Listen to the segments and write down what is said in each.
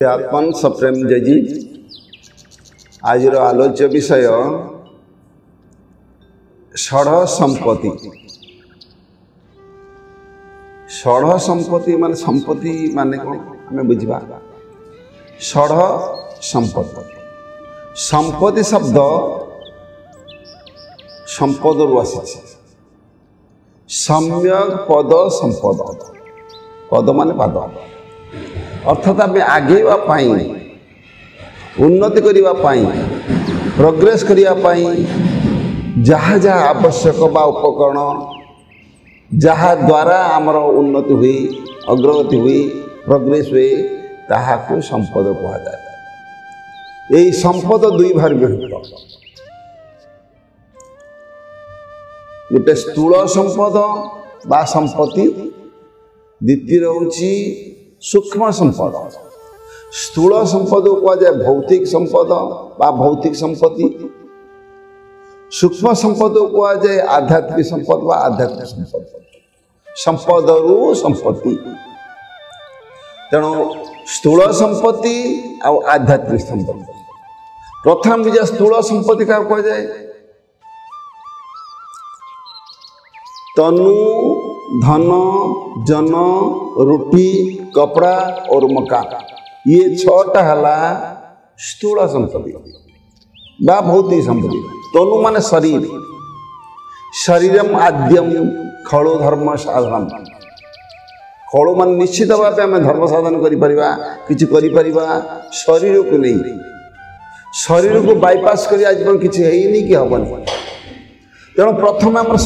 आत्मन सप्रेम जयजी आज आलोच्य विषय षढ़ संपत्ति। षढ़ संपत्ति माने संपत्ति माने कौन हमें बुझा। षढ़ संपत्ति संपत्ति शब्द संपद रु आसी सम्यक पद संपद पद माने पद अर्थात आम आगेवा उन्नति करने प्रोग्रेस करने जहाँ जहाँ आवश्यक बा उपकरण जहाँ द्वारा आमर उन्नति हुई अग्रगति हुई प्रोग्रेस हुए ताहाकु संपद कहा जाए। यही संपद दुई भाग विभक्त, गोटे स्थूल संपद बा संपत्ति, द्वितीय होची सूक्ष्म संपद। स्थूल संपद को कहा जाए भौतिक संपद बा भौतिक संपत्ति, सूक्ष्म संपद को कहा जाए आध्यात्मिक संपद बा आध्यात्मिक संपद। संपद रु संपत्ति तेणु स्थूल संपत्ति और आध्यात्मिक संपत्ति। प्रथम विजय स्थूल संपत्ति क्या कहा जाए तनु धन जन रोटी कपड़ा और मकान, ये छटा हला स्थूल संपत्ति बा भौतिक संपत्ति। तनु माने शरीर, शरीरम आद्यम खलो धर्म साधन। खलो मान निश्चित भाव आम धर्म साधन करिपरिबा शरीर को नहीं, शरीर को बाईपास कर आज किसी है कि हेनी। तेणु प्रथम आम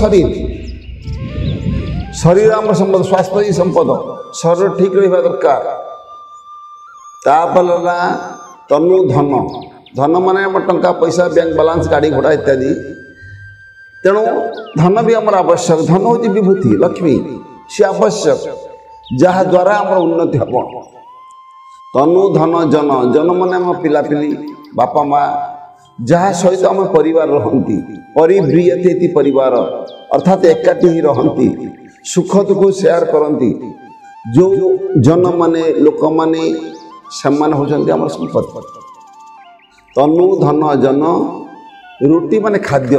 शरीर आम संपद, स्वास्थ्य ही संपद, शरीर ठीक रहा दरकार। तापर तनु धन, धन माने आम टंका पैसा बैंक बालांस गाड़ी घोड़ा इत्यादि। तेणु धन भी आम आवश्यक। धन हूँ विभूति लक्ष्मी, सी आवश्यक जहाँ द्वारा आम उन्नति हम। तनु धन जन, जन माने आम पिलापिली बापा माँ जहाँ सहित आम परिवार रहती, परिव्रियते परिवार अर्थात एकाठी ही रहती, सुख दुख शेयर करती। जो जन माने लोक माने सम्मान होचंती आम संपत्ति। तनु धन जन रोटी माने खाद्य,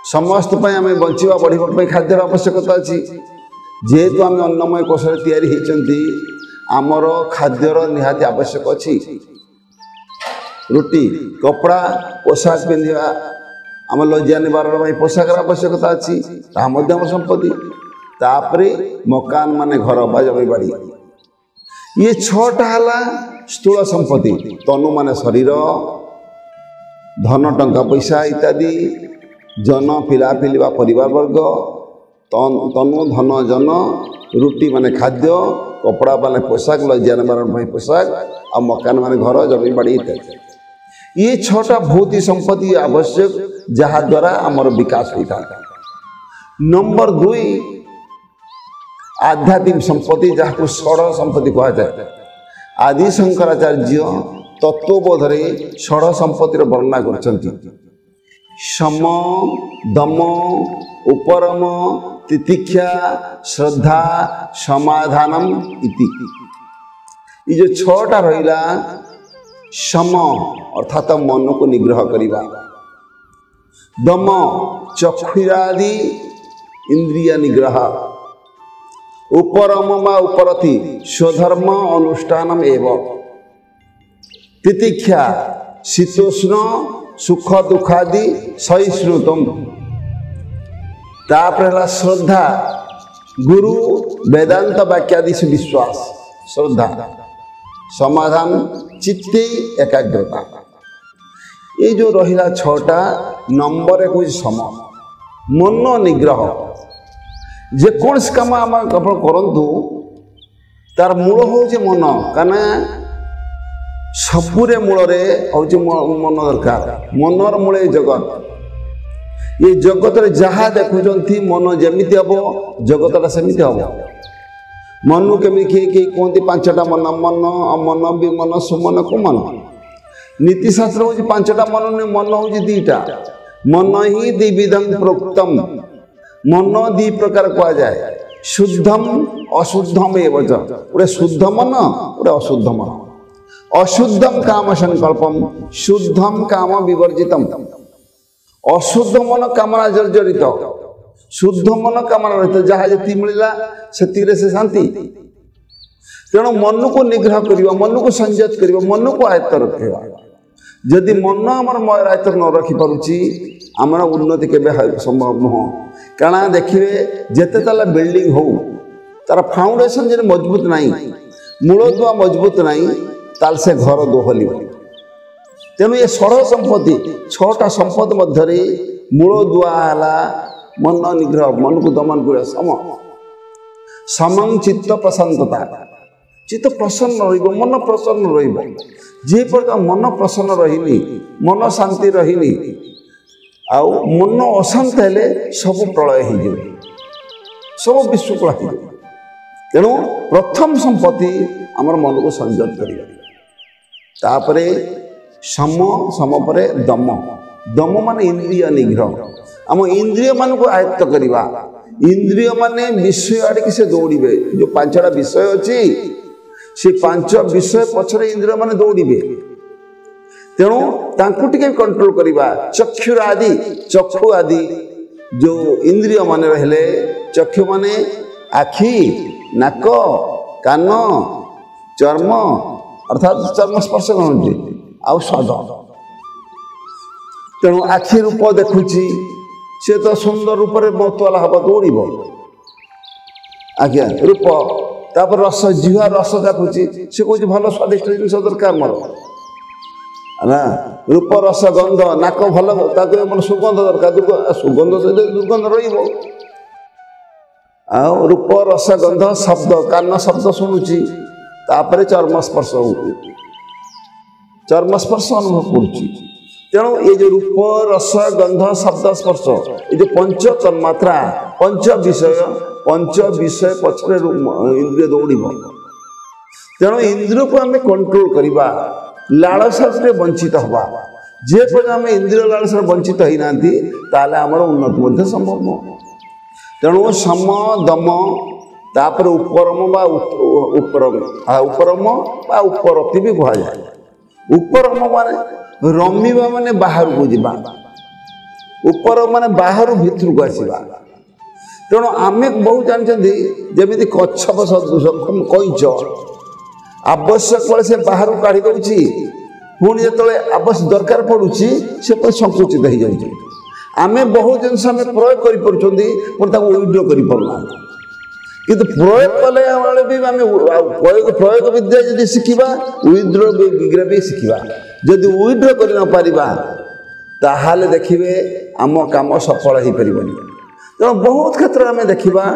समस्त आम बंचवा बढ़िया खाद्यर आवश्यकता अच्छी। जेहेतु आम अन्नमय कोशल तैयारी होती आमर खाद्यर निहाती आवश्यक अच्छी। रोटी कपड़ा पोशाक पिंधा आम लज्जा निवारण पोशाक आवश्यकता अच्छी, संपत्ति। तापरे मकान माने घर बा जमी बाड़ी, ये छटा हला स्थूल संपत्ति। तनु माने शरीर, धन टंका पैसा इत्यादि, जन पिलापिली बा परिवार वर्ग, तनु धन जन रोटी माने खाद्य, कपड़ा माने पोशाक लज्जा निवारण पोशाक, और मकान माने घर जमी बाड़ी इत्यादि। ये छटा भौतिक संपत्ति आवश्यक जहाँ द्वारा आमर विकास होता है। नंबर 2 आध्यात्मिक संपत्ति, जहाँ को षढ़ संपत्ति कहा जाए। आदि शंकराचार्य तत्वबोधरे षढ़ संपत्तिर वर्णना करछन्ति। सम दम उपरम तितिक्षा श्रद्धा समाधानम इति। ये जो छटा रहिला सम अर्थात मन को निग्रह करिबा, दम चक्षुरादि इंद्रिय निग्रह, उपरम मा उपरति स्वधर्म अनुष्ठानम एवं, तितिक्षा शीतोष्ण सुख दुखादि सहिष्णुतम। तापर श्रद्धा गुरु वेदांत वाक्यादि से विश्वास, श्रद्धा समाधान चित्ते एकाग्रता। ये जो रहिला छटा नंबर 1 सम मन निग्रह। जेकोसी कम आम करतु तार मूल हूँ मन, कना सबुरे मूल मन दरकार। मनर मूल जगत, ये जगत जहाँ देखुं मन जमी हम जगतटा सेमती हम। मनु केमी किए कहते 5टा मन, मन अमन विमन सुमन कुमन। नीतिशास्त्र हूँ 5टा मन, मन हूँ 2टा। मन ही द्विविधम प्रोक्तम, मन 2 प्रकार कह जाए, शुद्धम अशुद्धम एव च गोटे शुद्ध मन गोटे अशुद्ध मन अशुद्धम काम संकल्पम शुद्धम काम विवर्जितम अशुद्ध मन कामना जर्जरित शुद्ध मन कामना रहित जहाँ जी मिलला से शांति तेणु मन को निग्रह करवा मन को संयत करवा मन को आयत्त रखा जदि मन आमर आयत्त न रखिपारुची आमर उन्नति केबे संभव नुह कारण देखिए जेते ताला बिल्डिंग हो तार फाउंडेशन जे मजबूत नहीं मूल दुआ मजबूत नहीं ताल से घर दोहली तेणु ये 16 संपत्ति 6टा संपत्ति मध्य मूल दुआ है मन निग्रह मन को दमन कर समं चित्त प्रशांतता चित्त प्रसन्न मन प्रसन्न जे पर्यटन मन प्रसन्न रही मन शांति रही आउ मन अशांत हेले सब प्रलय हो सब विश्वकला हो तेणु प्रथम संपत्ति आमर मन को संयत कर सम सम पर दम दम मान इंद्रिय निग्रह आम इंद्रिय मान को आयत्त करवा इंद्रिय माने विषय आड़े से दौड़े जो 5टा विषय अच्छी से 5 विषय पछरे इंद्रिय माने दौड़े तेणु तांकु टिके कंट्रोल करवा चक्षुर आदि चक्षु आदि जो इंद्रिय माने रहले चक्षु माने आखि नाक कान चर्म अर्थात चर्म स्पर्श करते आउ स्वाद तेणु आखि रूप देखुची से तो सुंदर रूप में मतवाला हम दौड़ आज्ञा रूप तापर रस जीवा रस देखुची से कौन भल स्वादिष्ट जिन दरकार मोर ना रूप रस गंध नाक भल मन सुगंध दरकार सुगंध सहित दुर्गंध रूप रस गंध शब्द कान शब्द शुणुची तापर चर्म स्पर्श चर्म स्पर्श अनुभव करुच्ची तेणु ये जो रूप रस गंध शब्द स्पर्श ये जो पंच तन्मात्रा पंच विषय पछरे इंद्रिय दौड़ तेणु इंद्रिय को आम कंट्रोल करवा लालसा से वंचित हवा जे पर्यटन आम इंद्रिय लालसा वंचित होना ताले आमर उन्नति संभव नुह तेणु सम दम तापर उपरम बा उपरम बा उपरति भी कह जाए उपरम माने रमीवा माने बाहर को जीवा ऊपर माने बाहर भितर को आसवा तेणु आम बहुत जानते जमी कच्छप सदृश कईच आवश्यक पड़े से बाहर काढ़ी दूसरी पुणी जो आवश्यक दरकार पड़ुची से संकुचित हो जाए आम बहुत जिनस प्रयोग कर विड्र करना किंतु प्रयोग कले भी आम प्रयोग विद्या जब शिखा विद्र विग्रह भी शिखा जदि विड्र कर न पारिबा ताहाले देखिए आम काम सफल हो पार तेणु बहुत क्षेत्र में देखा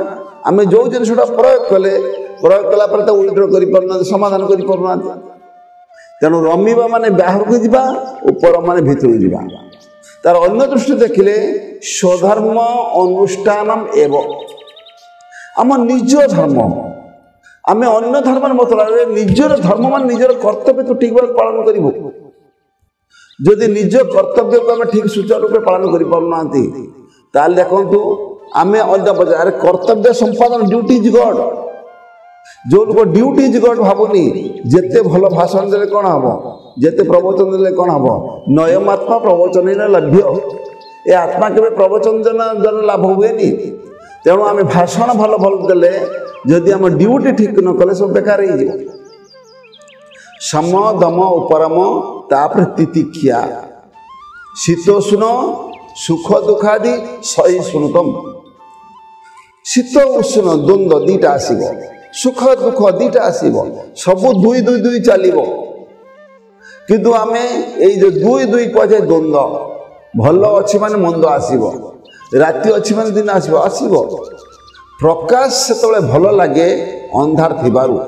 आम जो जिनसा प्रयोग कले प्रयोग कलापर विड्र कर समाधान कर तेणु रमीवा माने बाहर को जीवा ऊपर माने भितर जीवा तार अन्य दृष्टि देखिले स्वधर्म अनुष्ठानम एवं आम निज धर्म आम अन्य धर्म मतलब निजर धर्म मान निजर कर्तव्य तो ठीक भाव पालन करूँ जदि निज कर्तव्य को आम ठीक सुचारू रूप पालन कर पारना देखु आम अन्य अरे कर्तव्य संपादन ड्यूटी इज गॉड जो लोग ड्यूटी इज गॉड भावुनी जिते भल भाषण दे कौन हम जिते प्रवचन दे कौन हम नयम आत्मा प्रवचन लभ्य ये आत्मा के प्रवचन जन लाभ हुए तेणु आम भाषण भल भल देले जदि आम ड्यूटी ठीक न कले सब बेकार हो सम दम उपरम तापर तितिक्षा शीतोष्ण सुख दुखादि सही शुणुतम शीत उष्ण द्वंद्व दीटा आसब सुख दुख दीटा आसब सब दुई दुई दुई चलो किंतु आम ये दुई दुई कहुए द्वंद्व भल अच्छी माने मंद आसब राति अच्छी माने दिन आसब आसब प्रकाश से भल लगे अंधार थिबारु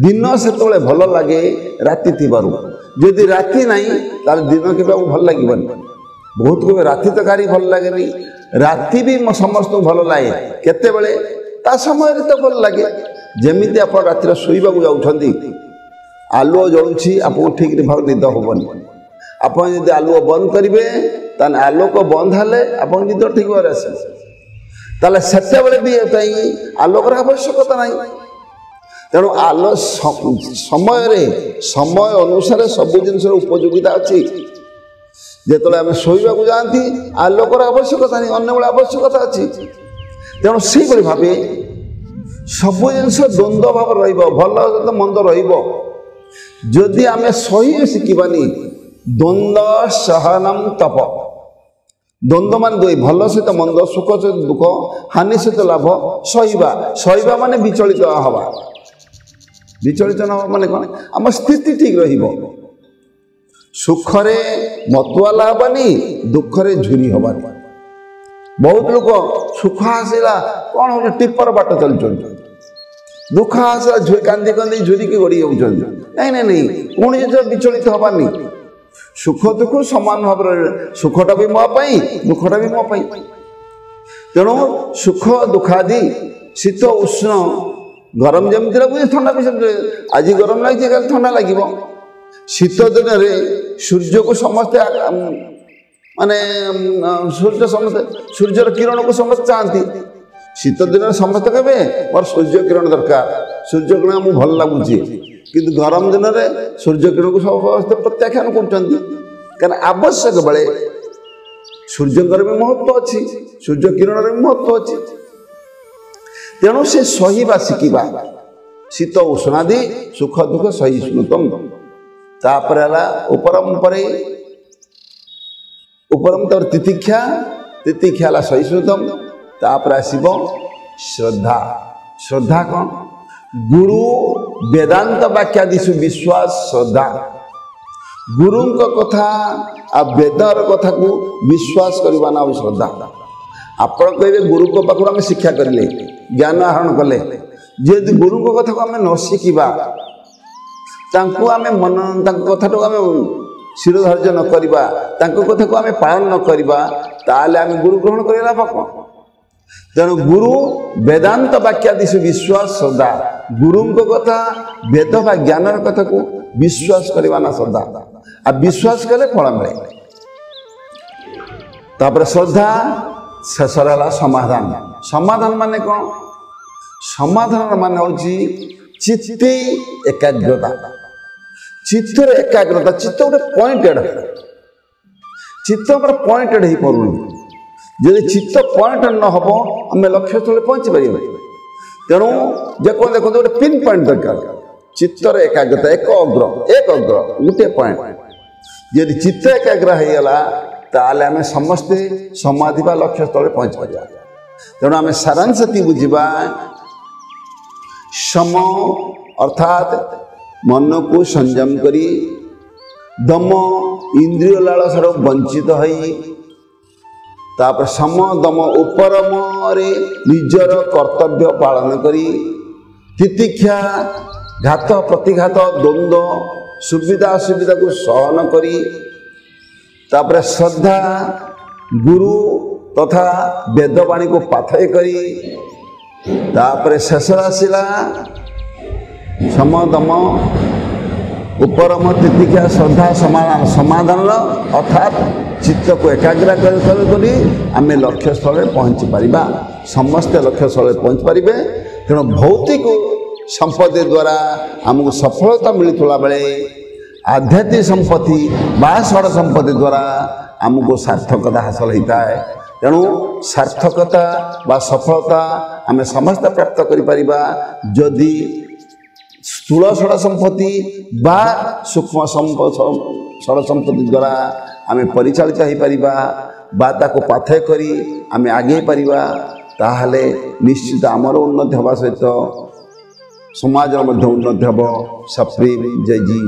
दिन से भल लगे राति थिबारु जदि राति नहीं तार दिन के भल लगे बहुत को राति तो कारी भल लगे राति भी समस्त भल लगे केते ता समय तो भल लगे जमीती आप रातिर शोवा जाऊँगी आलुओ जलुची आपको ठीक भाव निद हेनी आप जब आलुओ बंद करेंगे ताने आलोक बंद हेले आप निद ठीक भाव आस ताले भी आलोकर आवश्यकता नहीं ତେଣୁ ସମୟ ଅନୁସାରେ ସବୁ ଜିନିଷର ଉପଯୋଗିତା ଅଛି। ଯେତେବେଳେ ଆମେ ଶୋଇବାକୁ ଯାଆନ୍ତି ଆଲୋକର ଆବଶ୍ୟକତା ନାହିଁ, ଅନ୍ୟବେଳେ ଆବଶ୍ୟକତା ଅଛି। ତେଣୁ ସେଇଭଳି ଭାବେ ସବୁ ଜିନିଷ ଦ୍ୱନ୍ଦ୍ୱ ଭାବରେ ରହିବ, ଭଲ ସହିତ ମନ୍ଦ ରହିବ। ଯଦି ଆମେ ସହି ଶିଖିବାନି, ଦ୍ୱନ୍ଦ୍ୱ ସହନମ୍ ତପ, ଦ୍ୱନ୍ଦ୍ୱ ମାନେ ଦୁଇ, ଭଲ ସହିତ ମନ୍ଦ, ସୁଖ ସହିତ ଦୁଃଖ, ହାନି ସହିତ ଲାଭ, ସହିବା ମାନେ ବିଚଳିତ ହେବା। ବିଚଳିତ ନ ହେବା ମାନେ କ'ଣ? ଆମ ସ୍ଥିତି ଠିକ୍ ରହିବ। ସୁଖରେ ମତୁଆଲା ହେବାନି, ଦୁଃଖରେ ଝୁରି ହେବାନି। ବହୁତ ଲୋକ ସୁଖ ଆସିଲା କ'ଣ ହେଉଛି, ଟିପର ବାଟ ଚାଲୁଛନ୍ତି। ଦୁଃଖ ଆସିଲା କାନ୍ଦି କାନ୍ଦି ଝୁରିକି ଗଡ଼ି ଯାଉଛନ୍ତି। ନାଇଁ, ପୁଣି ଜିନିଷ ବିଚଳିତ ହେବାନି। ସୁଖ ଦୁଃଖ ସମାନ ଭାବରେ, ସୁଖଟା ବି ମୋ ପାଇଁ, ଦୁଃଖଟା ବି ମୋ ପାଇଁ। ତେଣୁ ସୁଖ ଦୁଃଖାଦି, ଶୀତ ଉଷ୍ଣ, ଗରମ ଯେମିତି ଲାଗୁଛି ଥଣ୍ଡା ବି ସେମିତି। ଆଜି ଗରମ ଲାଗିଛି, କାଲି ଥଣ୍ଡା ଲାଗିବ। ଶୀତ ଦିନରେ ସୂର୍ଯ୍ୟକୁ ସମସ୍ତେ ମାନେ ସୂର୍ଯ୍ୟର କିରଣକୁ ସମସ୍ତେ ଚାହାନ୍ତି। ଶୀତ ଦିନରେ ସମସ୍ତେ କହିବେ ମୋର ସୂର୍ଯ୍ୟ କିରଣ ଦରକାର, ସୂର୍ଯ୍ୟ କିରଣ ଆମକୁ ଭଲ ଲାଗୁଛି। କିନ୍ତୁ ଗରମ ଦିନରେ ସୂର୍ଯ୍ୟ କିରଣକୁ ସମସ୍ତେ ପ୍ରତ୍ୟାଖ୍ୟାନ କରୁଛନ୍ତି। କାରଣ ଆବଶ୍ୟକ ବେଳେ ସୂର୍ଯ୍ୟଙ୍କର ବି ମହତ୍ଵ ଅଛି, ସୂର୍ଯ୍ୟ କିରଣର ବି ମହତ୍ଵ ଅଛି। ତେଣୁ ସେ ସହିବା ଶିଖିବା, ଶୀତ ଉଷ୍ଣାଦି ସୁଖ ଦୁଃଖ ସହିଷ୍ଣୁତମ୍। ତାପରେ ହେଲା ଉପରମ ତାପରେ ତିତିକ୍ଷା ହେଲା ସହିଷ୍ଣୁତମ୍। ତାପରେ ଆସିବ ଶ୍ରଦ୍ଧା। ଶ୍ରଦ୍ଧା କ'ଣ? ଗୁରୁ ବେଦାନ୍ତ ବାକ୍ୟାଦିଷୁ ବିଶ୍ୱାସ ଶ୍ରଦ୍ଧା। ଗୁରୁଙ୍କ କଥା ଆଉ ବେଦର କଥାକୁ ବିଶ୍ୱାସ କରିବା ନା ଶ୍ରଦ୍ଧା। ଆପଣ କହିବେ ଗୁରୁଙ୍କ ପାଖରୁ ଆମେ ଶିକ୍ଷା କରିଲେ, ଜ୍ଞାନ ଆହରଣ କଲେ। ଯଦି ଗୁରୁଙ୍କ କଥାକୁ ଆମେ ନ ଶିଖିବା, ତାଙ୍କ କଥାଟାକୁ ଆମେ ଶିରୋଧାର୍ଯ୍ୟ ନ କରିବା, ତାଙ୍କ କଥାକୁ ଆମେ ପାଳନ ନ କରିବା, ତାହେଲେ ଆମେ ଗୁରୁ ଗ୍ରହଣ କରିବା ଲାଭ କ'ଣ? ତେଣୁ ଗୁରୁ ବେଦାନ୍ତ ବାକ୍ୟାଦିଷୁ ବିଶ୍ୱାସ ଶ୍ରଦ୍ଧା। ଗୁରୁଙ୍କ କଥା, ବେଦ ବା ଜ୍ଞାନର କଥାକୁ ବିଶ୍ୱାସ କରିବା ନା ଶ୍ରଦ୍ଧା। ଆଉ ବିଶ୍ୱାସ କଲେ ଫଳ ମିଳେ। ତାପରେ ଶ୍ରଦ୍ଧା, ଶେଷରେ ହେଲା ସମାଧାନ। ସମାଧାନ ମାନେ କ'ଣ? ସମାଧାନ ମାନେ ହେଉଛି ଚିତ୍ତେ ଏକାଗ୍ରତା। ଚିତ୍ତର ଏକାଗ୍ରତା। ଚିତ୍ତ ଗୋଟେ ପଏଣ୍ଟେଡ୍, ଚିତ୍ତ ଆମର ପଏଣ୍ଟେଡ୍ ହେଇପାରୁନି। ଯଦି ଚିତ୍ତ ପଏଣ୍ଟେଡ୍ ନ ହେବ ଆମେ ଲକ୍ଷ୍ୟସ୍ଥଳରେ ପହଞ୍ଚି ପାରିବା। ତେଣୁ ଦେଖନ୍ତୁ ଗୋଟେ ପିନ୍ ପଏଣ୍ଟ ଦରକାର। ଚିତ୍ତର ଏକାଗ୍ରତା, ଏକ ଅଗ୍ର ଗୋଟିଏ ପଏଣ୍ଟ। ଯଦି ଚିତ୍ତ ଏକାଗ୍ର ହେଇଗଲା ତାହେଲେ ଆମେ ସମସ୍ତେ ସମାଧି ବା ଲକ୍ଷ୍ୟସ୍ଥଳରେ ପହଞ୍ଚି ପାରିବା। ତେଣୁ ଆମେ ସାରାଂଶ ବୁଝିବା, ସମ ଅର୍ଥାତ୍ ମନକୁ ସଂଯମ କରି, ଦମ ଇନ୍ଦ୍ରିୟ ଲାଳସାରୁ ବଞ୍ଚିତ ହୋଇ, ତାପରେ ସମ ଦମ ଉପରମରେ ନିଜର କର୍ତ୍ତବ୍ୟ ପାଳନ କରି, ତିତିକ୍ଷା ଘାତ ପ୍ରତିଘାତ ଦ୍ୱନ୍ଦ୍ୱ ସୁବିଧା ଅସୁବିଧାକୁ ସହନ କରି, ତାପରେ ଶ୍ରଦ୍ଧା ଗୁରୁ ତଥା ବେଦବାଣୀକୁ ପାଥେୟ କରି, ତାପରେ ଶେଷରେ ଆସିଲା ସମଦମ ଉପରମ ତିତିକ୍ଷା ଶ୍ରଦ୍ଧା ସମାଧାନର ଅର୍ଥାତ୍ ଚିତ୍ତକୁ ଏକାଗ୍ର କରି ଆମେ ଲକ୍ଷ୍ୟସ୍ଥଳରେ ପହଞ୍ଚି ପାରିବା। ସମସ୍ତେ ଲକ୍ଷ୍ୟସ୍ଥଳରେ ପହଞ୍ଚି ପାରିବେ। ତେଣୁ ଭୌତିକ ସମ୍ପତ୍ତି ଦ୍ୱାରା ଆମକୁ ସଫଳତା ମିଳୁଥିଲା ବେଳେ ଆଧ୍ୟାତ୍ମିକ ସମ୍ପତ୍ତି ବା ଷଡ଼ ସମ୍ପତ୍ତି ଦ୍ୱାରା ଆମକୁ ସାର୍ଥକତା ହାସଲ ହୋଇଥାଏ। ତେଣୁ ସାର୍ଥକତା ବା ସଫଳତା ଆମେ ସମସ୍ତେ ପ୍ରାପ୍ତ କରିପାରିବା ଯଦି ସ୍ଥୂଳ ଷଡ଼ ସମ୍ପତ୍ତି ବା ସୂକ୍ଷ୍ମ ଷଡ଼ ସମ୍ପତ୍ତି ଦ୍ୱାରା ଆମେ ପରିଚାଳିତ ହୋଇପାରିବା ବା ତାକୁ ପାଥେୟ କରି ଆମେ ଆଗେଇ ପାରିବା। ତାହେଲେ ନିଶ୍ଚିତ ଆମର ଉନ୍ନତି ହେବା ସହିତ ସମାଜର ମଧ୍ୟ ଉନ୍ନତି ହେବ। ସପ୍ରିମ ଜୟ ଜୀ।